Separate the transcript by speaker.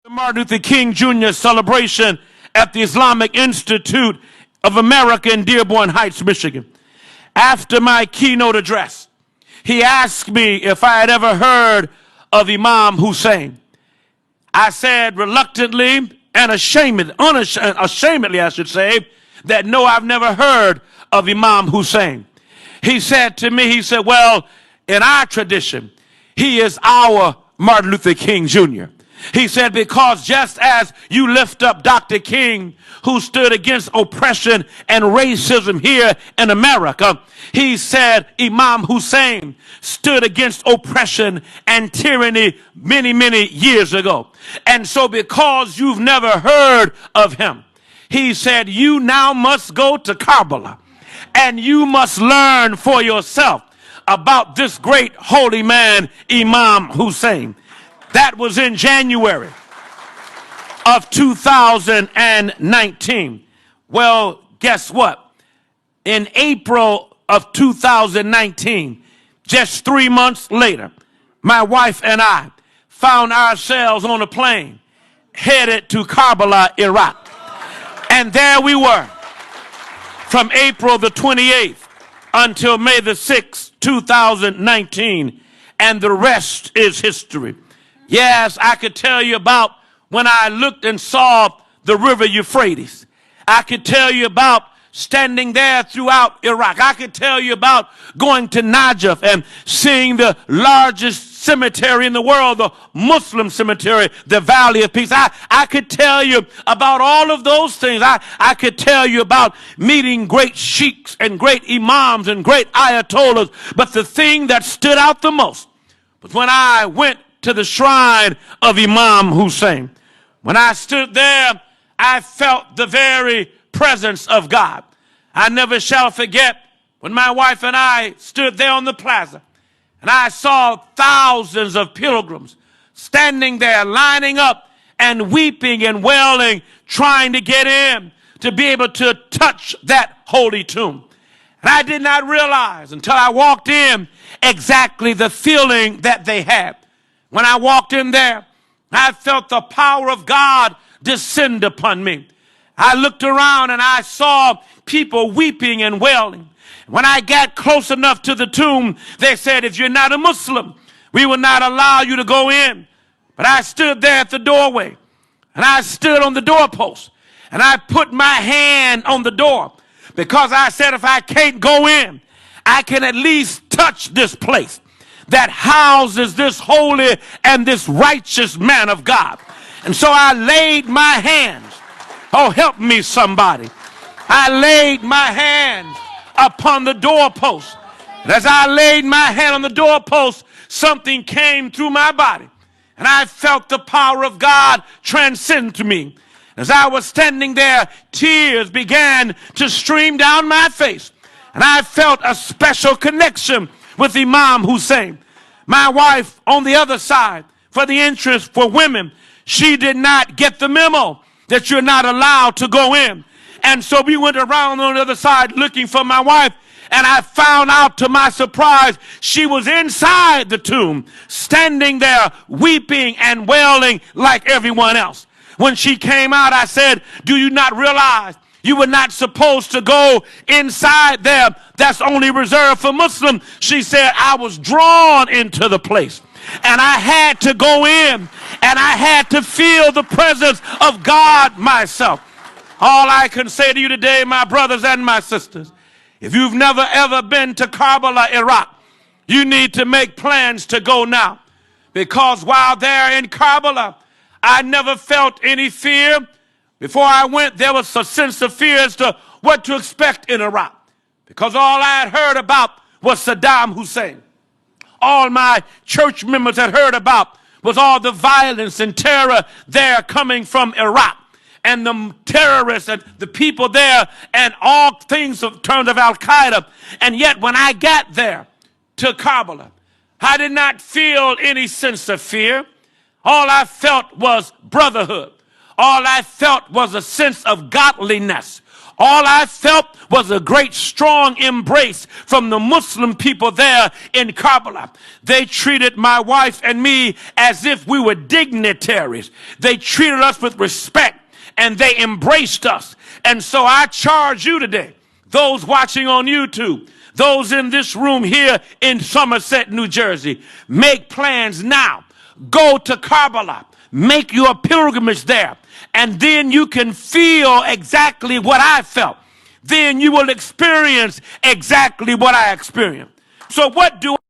Speaker 1: The Martin Luther King Jr. celebration at the Islamic Institute of America in Dearborn Heights, Michigan. After my keynote address, he asked me if I had ever heard of Imam Hussein. I said reluctantly and unashamedly, I should say, that no, I've never heard of Imam Hussein. He said to me, he said, well, in our tradition, he is our Martin Luther King Jr. He said, because just as you lift up Dr. King, who stood against oppression and racism here in America, he said Imam Hussein stood against oppression and tyranny many, many years ago. And so because you've never heard of him, he said, you now must go to Karbala and you must learn for yourself about this great holy man, Imam Hussein. That was in January of 2019. Well, guess what? In April of 2019, just 3 months later, my wife and I found ourselves on a plane headed to Karbala, Iraq. And there we were from April the 28th until May the 6th, 2019. And the rest is history. Yes, I could tell you about when I looked and saw the river Euphrates. I could tell you about standing there throughout Iraq. I could tell you about going to Najaf and seeing the largest cemetery in the world, the Muslim cemetery, the Valley of Peace. I could tell you about all of those things. I could tell you about meeting great sheiks and great imams and great ayatollahs. But the thing that stood out the most was when I went to the shrine of Imam Hussein. When I stood there, I felt the very presence of God. I never shall forget when my wife and I stood there on the plaza and I saw thousands of pilgrims standing there, lining up and weeping and wailing, trying to get in to be able to touch that holy tomb. And I did not realize until I walked in exactly the feeling that they had. When I walked in there, I felt the power of God descend upon me. I looked around and I saw people weeping and wailing. When I got close enough to the tomb, they said, if you're not a Muslim, we will not allow you to go in. But I stood there at the doorway and I stood on the doorpost and I put my hand on the door because I said, if I can't go in, I can at least touch this place that houses this holy and this righteous man of God. And so I laid my hands. Oh, help me somebody. I laid my hands upon the doorpost. And as I laid my hand on the doorpost, something came through my body. And I felt the power of God transcend to me. As I was standing there, tears began to stream down my face. And I felt a special connection with Imam Hussein. My wife on the other side, for the interest for women, she did not get the memo that you're not allowed to go in. And so we went around on the other side looking for my wife, and I found out to my surprise she was inside the tomb, standing there weeping and wailing like everyone else. When she came out, I said, do you not realize you were not supposed to go inside there? That's only reserved for Muslims. She said, I was drawn into the place and I had to go in and I had to feel the presence of God myself. All I can say to you today, my brothers and my sisters, if you've never ever been to Karbala, Iraq, you need to make plans to go now. Because while there in Karbala, I never felt any fear. Before I went, there was a sense of fear as to what to expect in Iraq. Because all I had heard about was Saddam Hussein. All my church members had heard about was all the violence and terror there coming from Iraq. And the terrorists and the people there and all things in terms of Al-Qaeda. And yet when I got there to Karbala, I did not feel any sense of fear. All I felt was brotherhood. All I felt was a sense of godliness. All I felt was a great strong embrace from the Muslim people there in Karbala. They treated my wife and me as if we were dignitaries. They treated us with respect and they embraced us. And so I charge you today, those watching on YouTube, those in this room here in Somerset, New Jersey, make plans now. Go to Karbala. Make your pilgrimage there. And then you can feel exactly what I felt. Then you will experience exactly what I experienced. So what do